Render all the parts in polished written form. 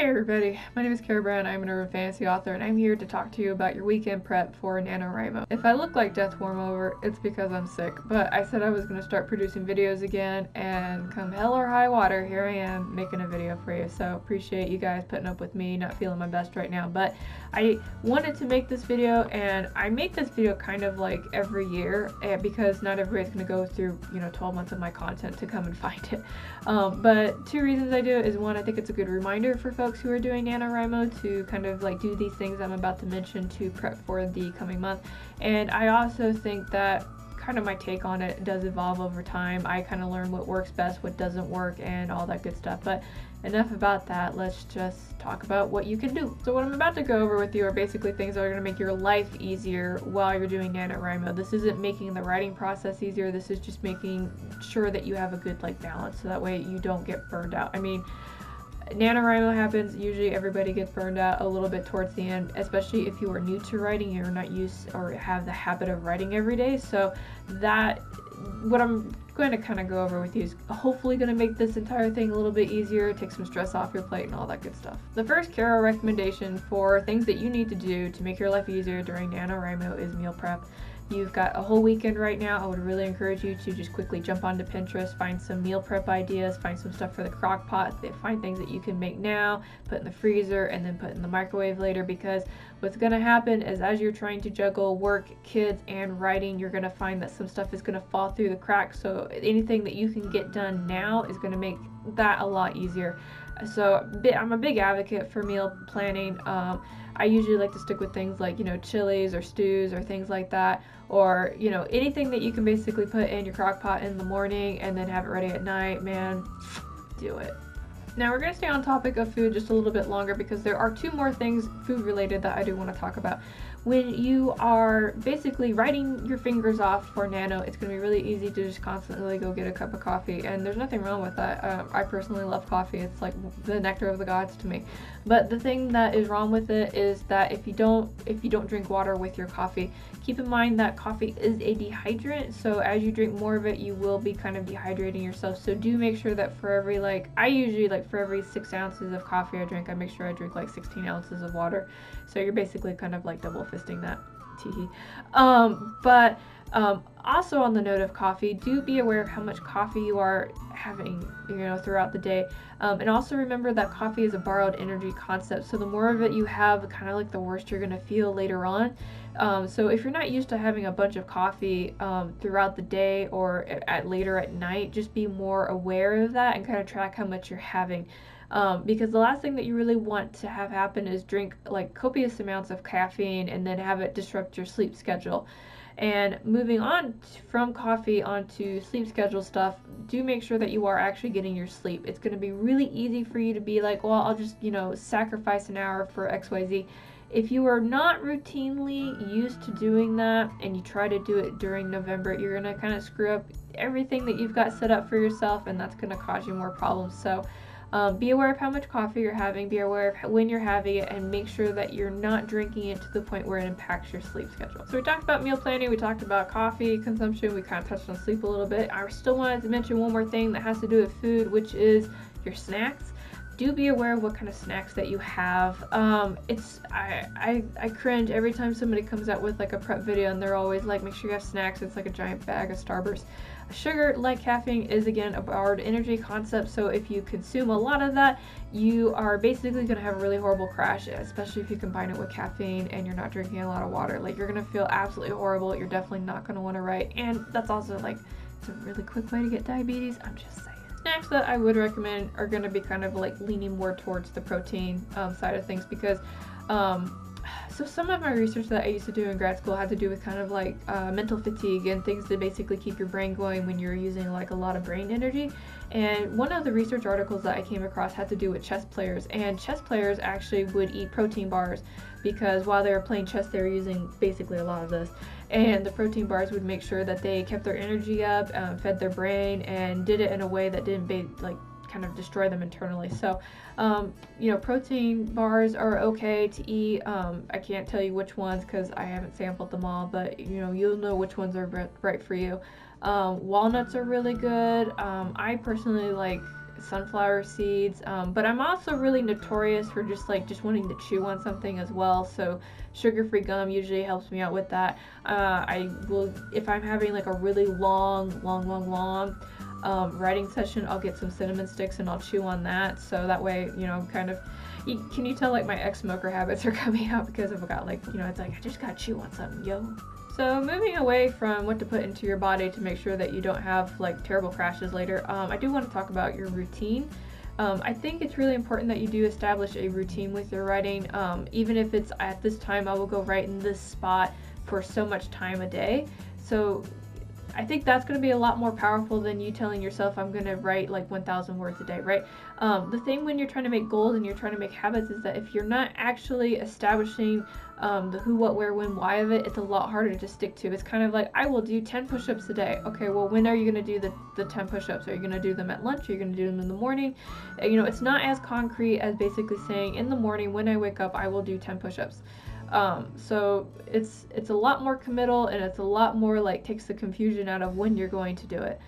everybody, my name is Carrow, I'm an urban fantasy author, and I'm here to talk to you about your weekend prep for NaNoWriMo. If I look like death warm over, it's because I'm sick, but I said I was going to start producing videos again, and come hell or high water, here I am making a video for you. So appreciate you guys putting up with me, not feeling my best right now, but I wanted to make this video, and I make this video kind of like every year, because not everybody's going to go through 12 months of my content to come and find it. But two reasons I do it is, one, I think it's a good reminder for folks who are doing NaNoWriMo to kind of like do these things I'm about to mention to prep for the coming month. And I also think that kind of my take on it does evolve over time. I kind of learn what works best, what doesn't work, and all that good stuff. But enough about that, let's just talk about what you can do. So what I'm about to go over with you are basically things that are going to make your life easier while you're doing NaNoWriMo. This isn't making the writing process easier, this is just making sure that you have a good balance, so that way you don't get burned out. I mean, NaNoWriMo happens, usually everybody gets burned out a little bit towards the end, especially if you are new to writing, you're not used or have the habit of writing every day. So that, what I'm going to kind of go over with you is hopefully going to make this entire thing a little bit easier, take some stress off your plate and all that good stuff. The first Carrow recommendation for things that you need to do to make your life easier during NaNoWriMo is meal prep. You've got a whole weekend right now. I would really encourage you to just quickly jump onto Pinterest, find some meal prep ideas, find some stuff for the crock pot, find things that you can make now, put in the freezer, and then put in the microwave later, because what's going to happen is as you're trying to juggle work, kids, and writing, you're going to find that some stuff is going to fall through the cracks. So anything that you can get done now is going to make that a lot easier. So I'm a big advocate for meal planning. I usually like to stick with things like, chilies or stews or things like that, or, anything that you can basically put in your crock pot in the morning and then have it ready at night. Man, do it. Now we're going to stay on topic of food just a little bit longer, because there are two more things food related that I do want to talk about. When you are basically writing your fingers off for Nano, it's going to be really easy to just constantly go get a cup of coffee, and there's nothing wrong with that. I personally love coffee. It's like the nectar of the gods to me. But the thing that is wrong with it is that if you don't drink water with your coffee, keep in mind that coffee is a dehydrant, so as you drink more of it, you will be kind of dehydrating yourself. So do make sure that for every, I usually, for every 6 ounces of coffee I drink, I make sure I drink 16 ounces of water. So you're basically kind of double fisting that. Teehee. But also on the note of coffee, do be aware of how much coffee you are having, throughout the day. And also remember that coffee is a borrowed energy concept. So the more of it you have, kind of the worse you're going to feel later on. So if you're not used to having a bunch of coffee throughout the day or later at night, just be more aware of that and kind of track how much you're having. Because the last thing that you really want to have happen is drink copious amounts of caffeine and then have it disrupt your sleep schedule. And moving on from coffee onto sleep schedule stuff, do make sure that you are actually getting your sleep. It's going to be really easy for you to be well, I'll just, sacrifice an hour for XYZ. If you are not routinely used to doing that and you try to do it during November, you're going to kind of screw up everything that you've got set up for yourself, and that's going to cause you more problems. So be aware of how much coffee you're having, be aware of when you're having it, and make sure that you're not drinking it to the point where it impacts your sleep schedule. So we talked about meal planning, we talked about coffee consumption, we kind of touched on sleep a little bit. I still wanted to mention one more thing that has to do with food, which is your snacks. Do be aware of what kind of snacks that you have. I cringe every time somebody comes out with a prep video and they're always make sure you have snacks. It's like a giant bag of Starburst. Sugar, like caffeine, is again a borrowed energy concept, so if you consume a lot of that, you are basically going to have a really horrible crash, especially if you combine it with caffeine and you're not drinking a lot of water. You're going to feel absolutely horrible. You're definitely not going to want to write, and that's also it's a really quick way to get diabetes. I'm just saying. Snacks that I would recommend are going to be kind of leaning more towards the protein side of things, because so some of my research that I used to do in grad school had to do with kind of mental fatigue and things to basically keep your brain going when you're using a lot of brain energy. And one of the research articles that I came across had to do with chess players, and chess players actually would eat protein bars, because while they were playing chess they were using basically a lot of this, and the protein bars would make sure that they kept their energy up, fed their brain, and did it in a way that didn't kind of destroy them internally. So protein bars are okay to eat. I can't tell you which ones because I haven't sampled them all, but you'll know which ones are right for you. Walnuts are really good. I personally sunflower seeds, but I'm also really notorious for just wanting to chew on something as well, so sugar-free gum usually helps me out with that. I will, if I'm having like a really long writing session, I'll get some cinnamon sticks and I'll chew on that, so that way, you know, kind of, can you tell like my ex-smoker habits are coming out because I've got like, you know, it's like I just gotta chew on something, yo. So moving away from what to put into your body to make sure that you don't have like terrible crashes later, I do want to talk about your routine. I think it's really important that you do establish a routine with your writing, even if it's at this time I will go write in this spot for so much time a day. So I think that's going to be a lot more powerful than you telling yourself I'm going to write like 1,000 words a day, right? The thing when you're trying to make goals and you're trying to make habits is that if you're not actually establishing the who, what, where, when, why of it, it's a lot harder to stick to. It's kind of like, I will do 10 push-ups a day. Okay, well, when are you going to do the 10 push-ups? Are you going to do them at lunch? Are you going to do them in the morning? You know, it's not as concrete as basically saying in the morning when I wake up I will do 10 push-ups. So it's a lot more committal, and it's a lot more like takes the confusion out of when you're going to do it.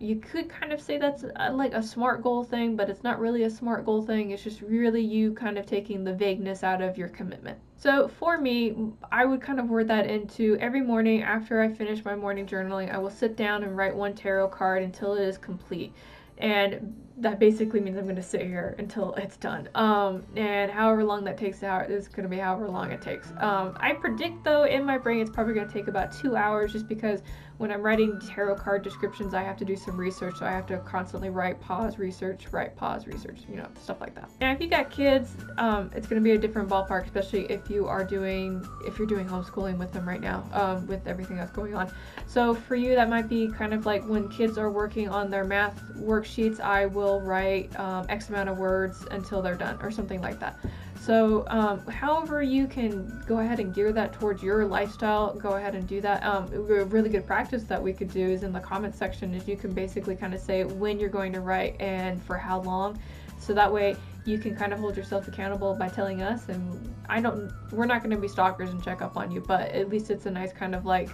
You could kind of say that's like a SMART goal thing, but it's not really a SMART goal thing. It's just really you kind of taking the vagueness out of your commitment. So for me, I would kind of word that into every morning after I finish my morning journaling, I will sit down and write one tarot card until it is complete. And that basically means I'm going to sit here until it's done. And however long that takes out is going to be however long it takes. I predict though in my brain it's probably going to take about 2 hours, just because when I'm writing tarot card descriptions I have to do some research, so I have to constantly write, pause, research, write, pause, research, you know, stuff like that. And if you got kids, it's going to be a different ballpark, especially if you're doing homeschooling with them right now, with everything that's going on. So for you that might be kind of like when kids are working on their math worksheets, I will write X amount of words until they're done or something like that. So however you can go ahead and gear that towards your lifestyle, go ahead and do that. A really good practice that we could do is in the comment section, is you can basically kind of say when you're going to write and for how long, so that way you can kind of hold yourself accountable by telling us, and we're not going to be stalkers and check up on you, but at least it's a nice kind of like,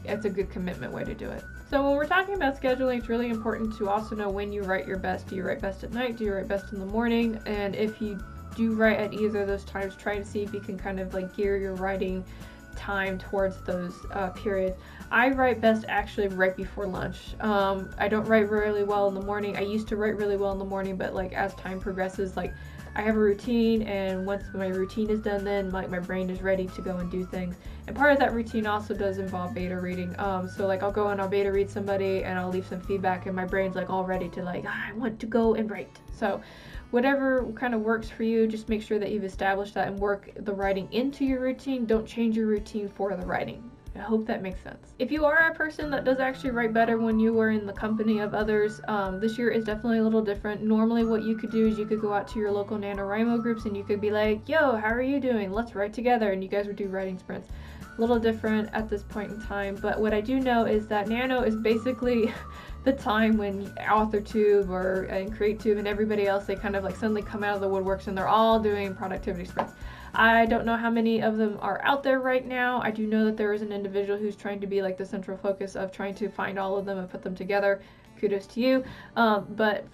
it's a good commitment way to do it. So when we're talking about scheduling, it's really important to also know when you write your best. Do you write best at night? Do you write best in the morning? And if you do write at either of those times, try to see if you can kind of like gear your writing time towards those periods. I write best actually right before lunch. I don't write really well in the morning. I used to write really well in the morning, but like as time progresses, like I have a routine, and once my routine is done, then like my brain is ready to go and do things. And part of that routine also does involve beta reading. So like I'll go and I'll beta read somebody and I'll leave some feedback, and my brain's like all ready to like, I want to go and write. So whatever kind of works for you, just make sure that you've established that and work the writing into your routine. Don't change your routine for the writing. I hope that makes sense. If you are a person that does actually write better when you are in the company of others, this year is definitely a little different. Normally what you could do is you could go out to your local NaNoWriMo groups and you could be like, yo, how are you doing? Let's write together. And you guys would do writing sprints. A little different at this point in time, but what I do know is that Nano is basically the time when Authortube and CreateTube and everybody else, they kind of like suddenly come out of the woodworks and they're all doing productivity sprints. I don't know how many of them are out there right now. I do know that there is an individual who's trying to be like the central focus of trying to find all of them and put them together. Kudos to you. But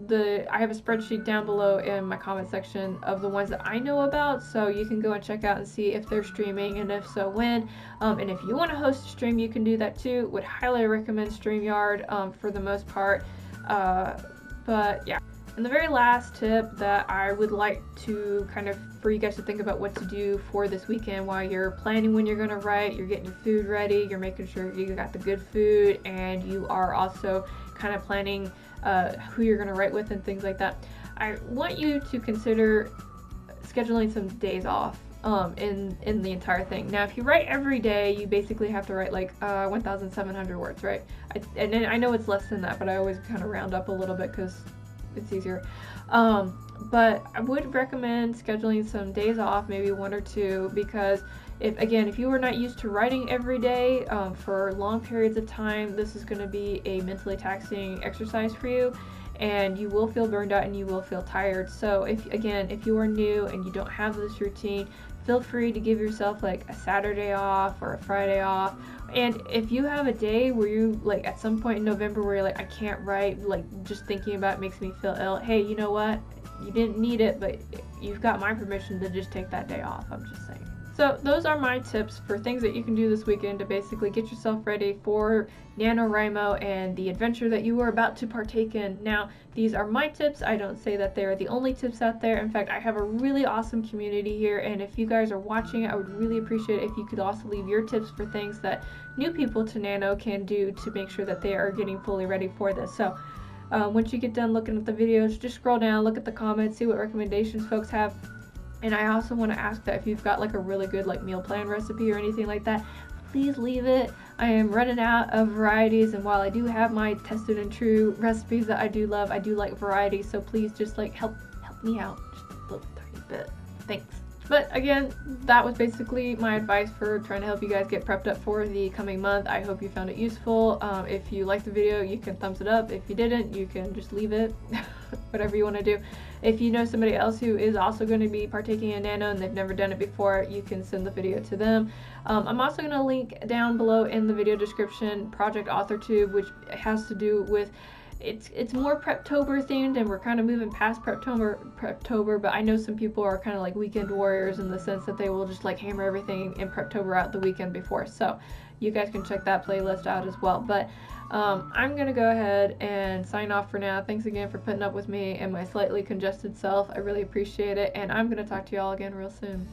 I have a spreadsheet down below in my comment section of the ones that I know about, so you can go and check out and see if they're streaming, and if so, when. And if you want to host a stream, you can do that too. Would highly recommend StreamYard for the most part. But yeah. And the very last tip that I would like to kind of for you guys to think about what to do for this weekend while you're planning when you're going to write, you're getting your food ready, you're making sure you got the good food, and you are also kind of planning who you're going to write with and things like that. I want you to consider scheduling some days off in the entire thing. Now, if you write every day, you basically have to write like 1,700 words, right? And I know it's less than that, but I always kind of round up a little bit because it's easier. But I would recommend scheduling some days off, maybe 1 or 2, because if you are not used to writing every day for long periods of time, this is going to be a mentally taxing exercise for you, and you will feel burned out and you will feel tired. So if you are new and you don't have this routine, feel free to give yourself like a Saturday off or a Friday off. And if you have a day where you like at some point in November where you're like, I can't write, like just thinking about it makes me feel ill, hey, you know what, you didn't need it, but you've got my permission to just take that day off. I'm just saying. So those are my tips for things that you can do this weekend to basically get yourself ready for NaNoWriMo and the adventure that you are about to partake in. Now, these are my tips. I don't say that they are the only tips out there. In fact, I have a really awesome community here, and if you guys are watching, I would really appreciate it if you could also leave your tips for things that new people to Nano can do to make sure that they are getting fully ready for this. So once you get done looking at the videos, just scroll down, look at the comments, see what recommendations folks have. And I also want to ask that if you've got like a really good like meal plan recipe or anything like that, please leave it. I am running out of varieties, and while I do have my tested and true recipes that I do love, I do like variety, so please just like help me out just a little tiny bit. Thanks. But again, that was basically my advice for trying to help you guys get prepped up for the coming month. I hope you found it useful. If you liked the video, you can thumbs it up. If you didn't, you can just leave it. Whatever you want to do. If you know somebody else who is also going to be partaking in Nano and they've never done it before, you can send the video to them. I'm also going to link down below in the video description Project Authortube, which has to do with it's more Preptober themed, and we're kind of moving past Preptober, but I know some people are kind of like weekend warriors in the sense that they will just like hammer everything in Preptober out the weekend before, so you guys can check that playlist out as well. But I'm gonna go ahead and sign off for now. Thanks again for putting up with me and my slightly congested self. I really appreciate it, and I'm gonna talk to y'all again real soon.